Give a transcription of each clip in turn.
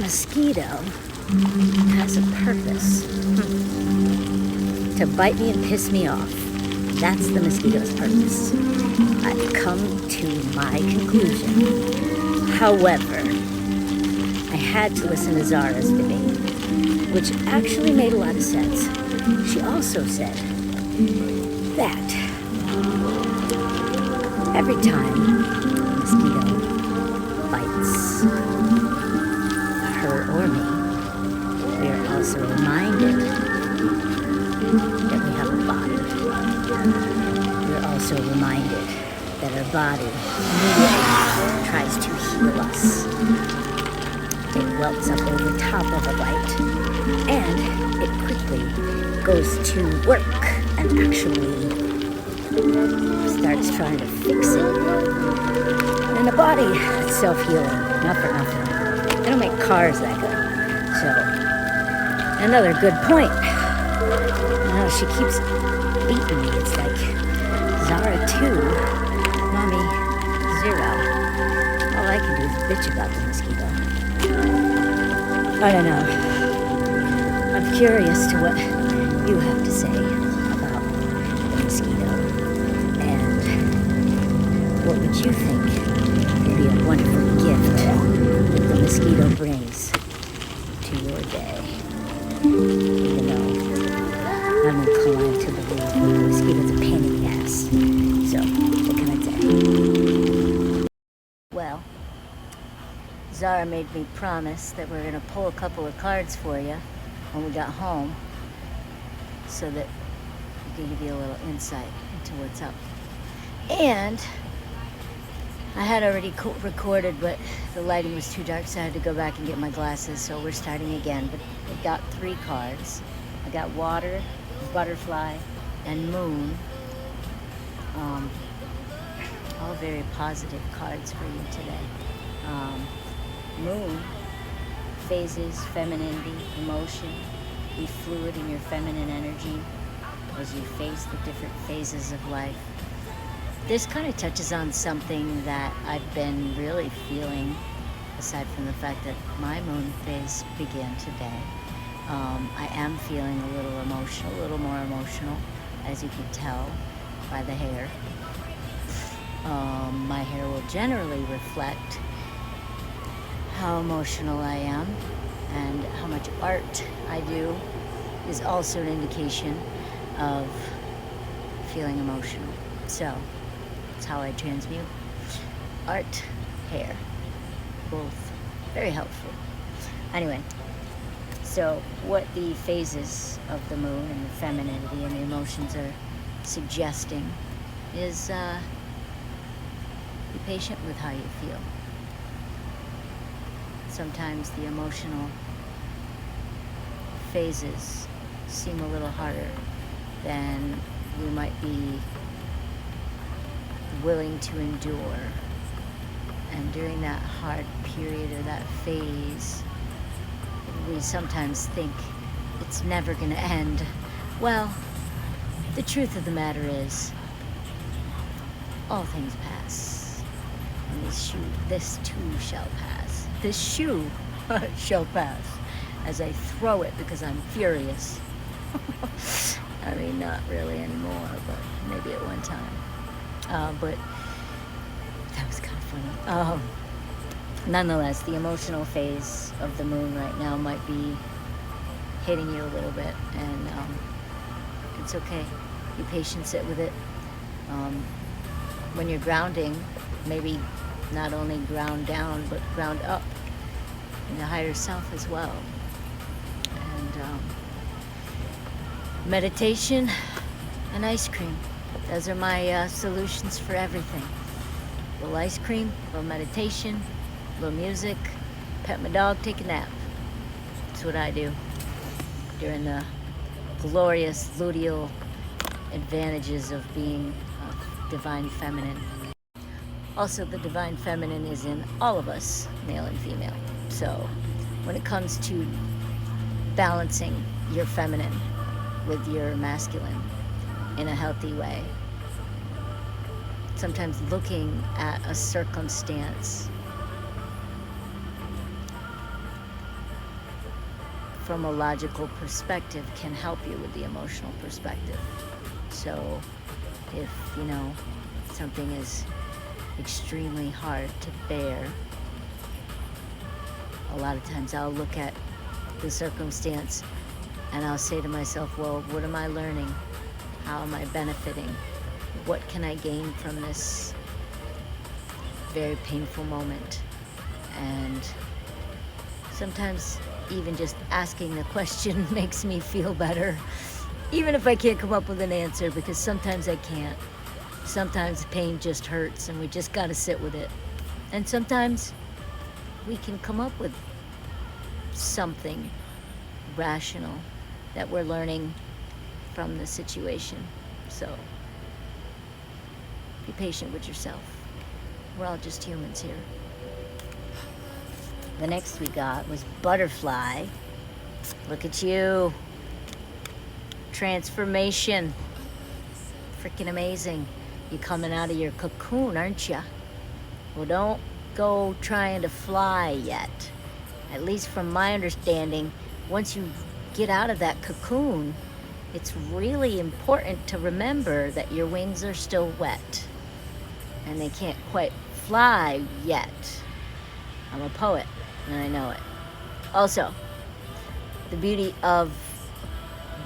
mosquito has a purpose. To bite me and piss me off. That's the mosquito's purpose. I've come to my conclusion. However, I had to listen to Zara's debate, which actually made a lot of sense. She also said that every time a mosquito bites her or me, we are also reminded that we have a body. We're also reminded that our body immediately tries to heal us. It welts up over top of a bite, and it quickly goes to work and actually starts trying to fix it. And the body is self-healing, not for nothing. They don't make cars that good. So, another good point. Now she keeps beating me. It's like Zara 2, Mommy 0. All I can do is bitch about the mosquito. I don't know. I'm curious to what you have to say about the mosquito. And what would you think would be a wonderful gift that the mosquito brings to your day? Even though I'm inclined to believe that the mosquito's a pain in the ass. So, what can I say? Well, Zara made me promise that we're going to pull a couple of cards for you when we got home so that we can give you a little insight into what's up. And I had already recorded, but the lighting was too dark, so I had to go back and get my glasses, so we're starting again. But I got 3 cards. I got water, butterfly, and moon. All very positive cards for you today. Moon, phases, femininity, emotion. Be fluid in your feminine energy as you face the different phases of life. This kind of touches on something that I've been really feeling, aside from the fact that my moon phase began today. I am feeling a little emotional, a little more emotional, as you can tell by the hair. My hair will generally reflect how emotional I am, and how much art I do is also an indication of feeling emotional. So, that's how I transmute. Art, hair, both very helpful. Anyway, so what the phases of the moon and the femininity and the emotions are suggesting is be patient with how you feel. Sometimes the emotional phases seem a little harder than we might be willing to endure. And during that hard period or that phase, we sometimes think it's never going to end. Well, the truth of the matter is, all things pass. And this too shall pass. This shoe shall pass. As I throw it because I'm furious. I mean, not really anymore, but maybe at one time. But that was kind of funny. Nonetheless, the emotional phase of the moon right now might be hitting you a little bit, and it's okay. Be patient, sit with it. When you're grounding, maybe not only ground down, but ground up in the higher self as well. And meditation and ice cream. Those are my solutions for everything. A little ice cream, a little meditation, a little music, pet my dog, take a nap. That's what I do during the glorious luteal advantages of being divine feminine. Also, the divine feminine is in all of us, male and female. So when it comes to balancing your feminine with your masculine in a healthy way, sometimes looking at a circumstance from a logical perspective can help you with the emotional perspective. So if, something is extremely hard to bear, a lot of times I'll look at the circumstance and I'll say to myself, well, what am I learning? How am I benefiting? What can I gain from this very painful moment? And sometimes even just asking the question makes me feel better, even if I can't come up with an answer, because sometimes I can't. Sometimes pain just hurts and we just got to sit with it. And sometimes we can come up with something rational that we're learning from the situation. So be patient with yourself. We're all just humans here. The next we got was butterfly. Look at you. Transformation. Freaking amazing. You're coming out of your cocoon, aren't you? Well, don't go trying to fly yet. At least from my understanding, once you get out of that cocoon, it's really important to remember that your wings are still wet and they can't quite fly yet. I'm a poet and I know it. Also, the beauty of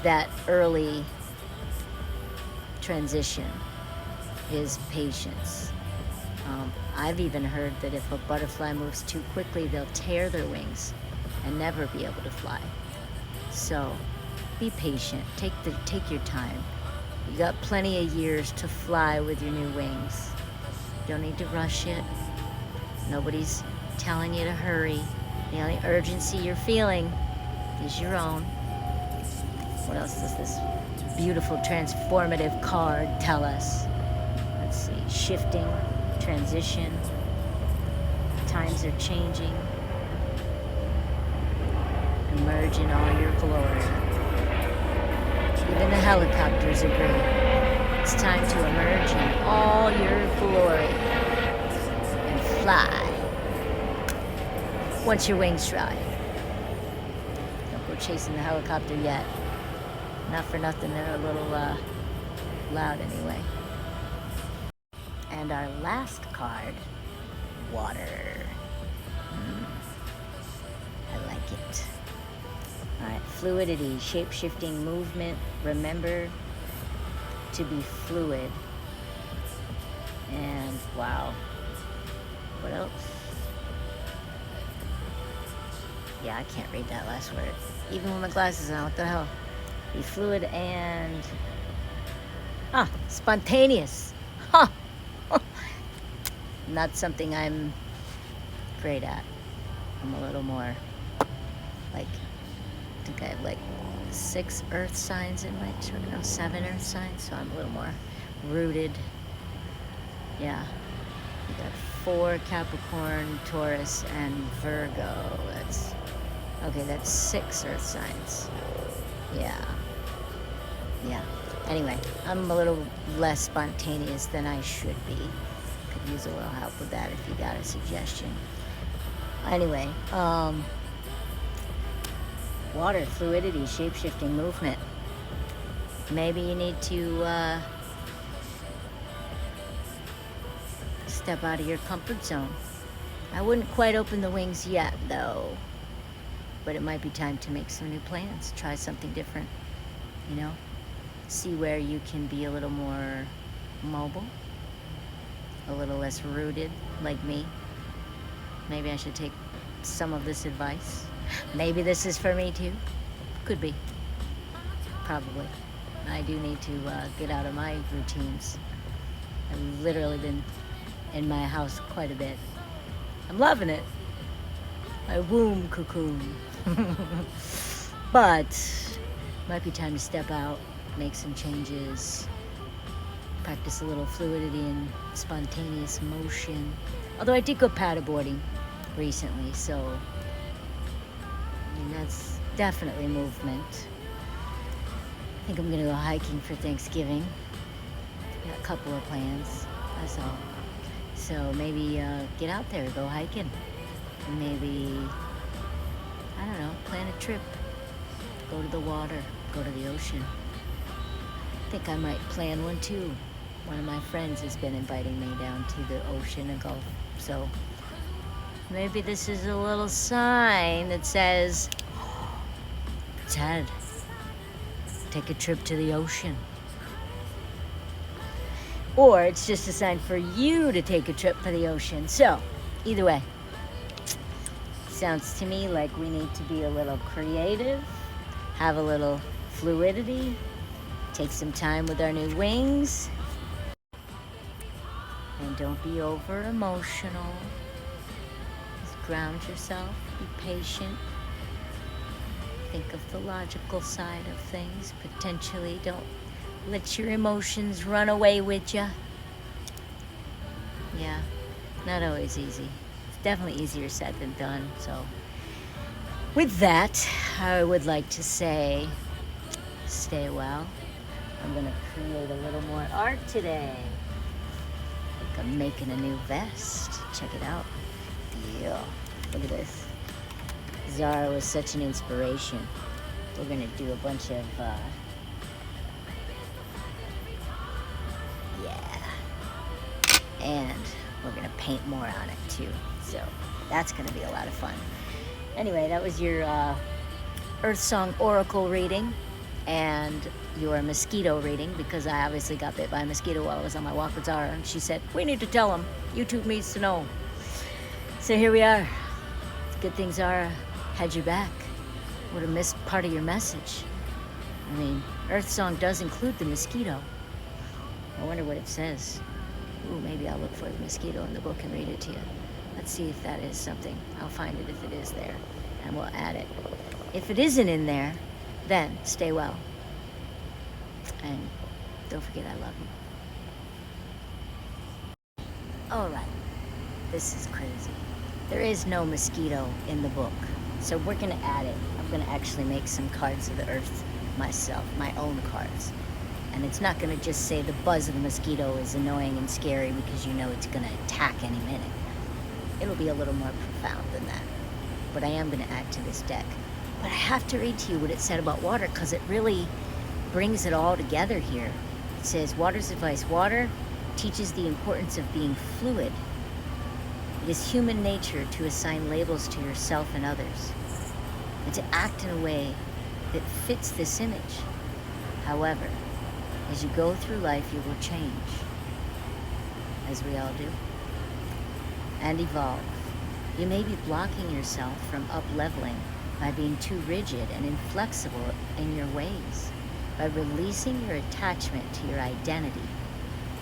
that early transition is patience. I've even heard that if a butterfly moves too quickly, they'll tear their wings and never be able to fly. So be patient. Take your time. You got plenty of years to fly with your new wings. Don't need to rush it. Nobody's telling you to hurry. The only urgency you're feeling is your own. What else does this beautiful transformative card tell us? Let's see. Shifting, transition. Times are changing. Emerge in all your glory. Even the helicopters agree. It's time to emerge in all your glory and fly. Once your wings dry. Don't go chasing the helicopter yet. Not for nothing, they're a little loud anyway. And our last card, water. I like it. Alright, fluidity, shape-shifting movement. Remember to be fluid. And wow. What else? Yeah, I can't read that last word. Even with my glasses on, what the hell? Be fluid and spontaneous. Huh. Not something I'm great at. I'm a little more I think I have like 6 earth signs in my chart. No, 7 earth signs, so I'm a little more rooted. Yeah. We got 4 Capricorn, Taurus, and Virgo. That's 6 earth signs. Yeah. Anyway, I'm a little less spontaneous than I should be. Could use a little help with that if you got a suggestion. Anyway, water, fluidity, shape-shifting movement. Maybe you need to step out of your comfort zone. I wouldn't quite open the wings yet, though. But it might be time to make some new plans. Try something different, See where you can be a little more mobile, a little less rooted, like me. Maybe I should take some of this advice. Maybe this is for me too. Could be. Probably. I do need to get out of my routines. I've literally been in my house quite a bit. I'm loving it. My womb cocoon. But might be time to step out, make some changes, practice a little fluidity and spontaneous motion. Although I did go paddleboarding recently, so that's definitely movement. I think I'm gonna go hiking for Thanksgiving. Got a couple of plans, that's all. So maybe get out there, go hiking. Maybe, I don't know, plan a trip Go to the water. Go to the ocean. I think I might plan one too. One of my friends has been inviting me down to the ocean and Gulf. So maybe this is a little sign that says, Ted, take a trip to the ocean. Or it's just a sign for you to take a trip to the ocean. So, either way, sounds to me like we need to be a little creative, have a little fluidity, take some time with our new wings, and don't be over emotional. Just ground yourself, be patient. Think of the logical side of things. Potentially don't let your emotions run away with you. Yeah, not always easy. It's definitely easier said than done. So with that, I would like to say, stay well. I'm gonna create a little more art today. I think I'm making a new vest. Check it out. Yeah, look at this. Zara was such an inspiration. We're gonna do a bunch of, and we're gonna paint more on it too. So that's gonna be a lot of fun. Anyway, that was your Earth Song Oracle reading and your mosquito reading, because I obviously got bit by a mosquito while I was on my walk with Zara, and she said, we need to tell them. YouTube needs to know. So here we are. It's a good thing Zara had your back. Would have missed part of your message. I mean, Earth Song does include the mosquito. I wonder what it says. Ooh, maybe I'll look for the mosquito in the book and read it to you. Let's see if that is something. I'll find it if it is there, and we'll add it. If it isn't in there, then stay well. And don't forget I love you. All right, this is crazy. There is no mosquito in the book, so we're gonna add it. I'm gonna actually make some cards of the earth myself, my own cards. And it's not gonna just say the buzz of the mosquito is annoying and scary because you know it's gonna attack any minute. It'll be a little more profound than that. But I am gonna add to this deck. But I have to read to you what it said about water, because it really brings it all together here. It says, water's advice. Water teaches the importance of being fluid. It is human nature to assign labels to yourself and others, and to act in a way that fits this image. However, as you go through life, you will change, as we all do, and evolve. You may be blocking yourself from up-leveling by being too rigid and inflexible in your ways. By releasing your attachment to your identity,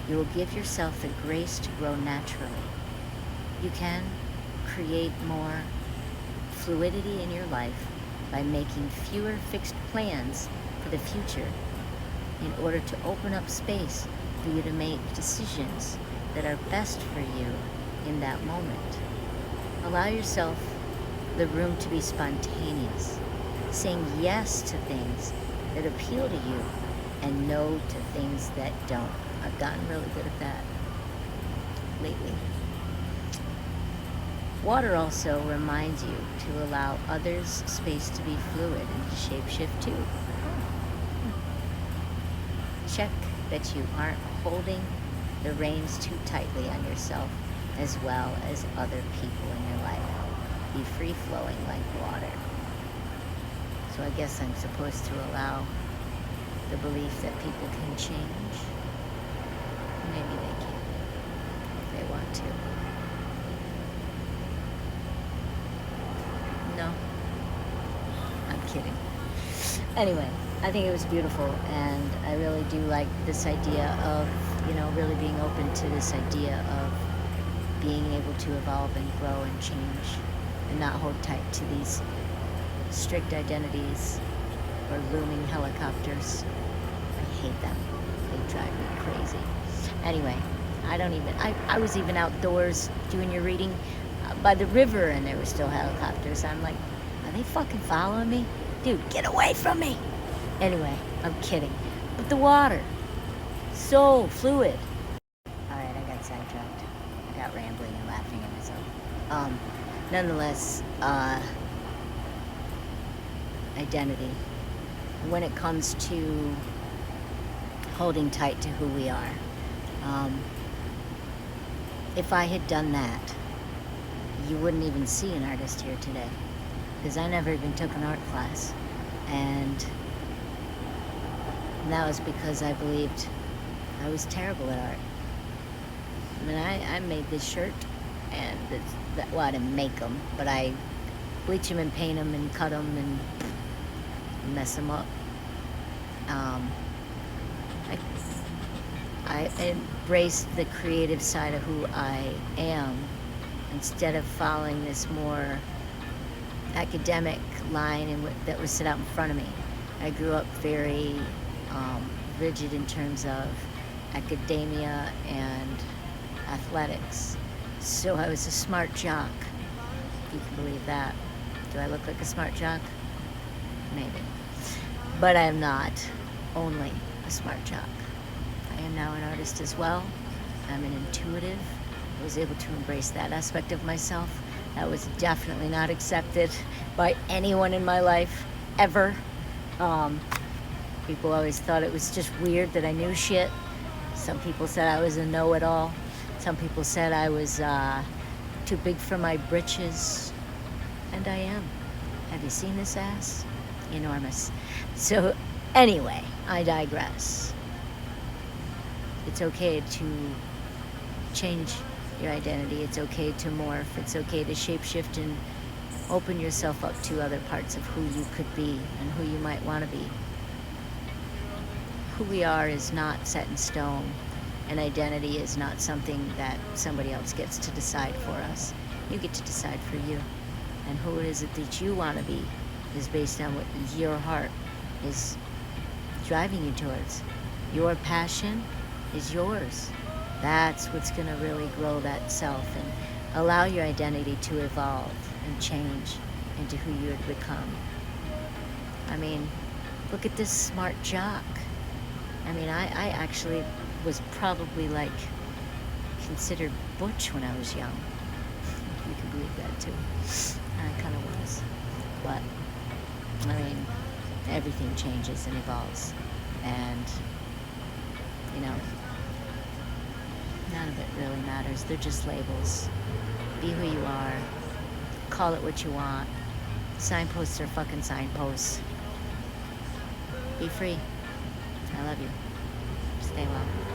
you will give yourself the grace to grow naturally. You can create more fluidity in your life by making fewer fixed plans for the future in order to open up space for you to make decisions that are best for you in that moment. Allow yourself the room to be spontaneous, saying yes to things that appeal to you and no to things that don't. I've gotten really good at that lately. Water also reminds you to allow others space to be fluid and to shapeshift too. Check that you aren't holding the reins too tightly on yourself as well as other people in your life. Be free-flowing like water. So I guess I'm supposed to allow the belief that people can change. Maybe they can, if they want to. No, I'm kidding. Anyway, I think it was beautiful, and I really do like this idea of, really being open to this idea of being able to evolve and grow and change and not hold tight to these strict identities or looming helicopters. I hate them. They drive me crazy. Anyway, I was even outdoors doing your reading by the river, and there were still helicopters. I'm like, are they fucking following me? Dude, get away from me. Anyway, I'm kidding. But the water, so fluid. All right, I got sidetracked. I got rambling and laughing at myself. Nonetheless, identity. when it comes to holding tight to who we are. If I had done that, you wouldn't even see an artist here today, because I never even took an art class, and that was because I believed I was terrible at art. I mean, I made this shirt, and well, I didn't make them, but I bleach them and paint them and cut them and mess them up. I embraced the creative side of who I am instead of following this more academic line that was set out in front of me. I grew up very rigid in terms of academia and athletics. So I was a smart jock, if you can believe that. Do I look like a smart jock? Maybe. But I am not only a smart jock. I am now an artist as well. I'm an intuitive. I was able to embrace that aspect of myself. That was definitely not accepted by anyone in my life, ever. People always thought it was just weird that I knew shit. Some people said I was a know-it-all. Some people said I was too big for my britches. And I am. Have you seen this ass? Enormous. So anyway, I digress. It's okay to change your identity. It's okay to morph. It's okay to shapeshift and open yourself up to other parts of who you could be and who you might want to be. Who we are is not set in stone. An identity is not something that somebody else gets to decide for us. You get to decide for you. And who it is that you want to be is based on what your heart is driving you towards. Your passion is yours. That's what's going to really grow that self and allow your identity to evolve and change into who you had become. I mean, look at this smart jock. I mean, I actually was probably like considered butch when I was young. You can believe that too. I kind of was. But, I mean, everything changes and evolves. And, you know, none of it really matters. They're just labels. Be who you are. Call it what you want. Signposts are fucking signposts. Be free. I love you. Stay well.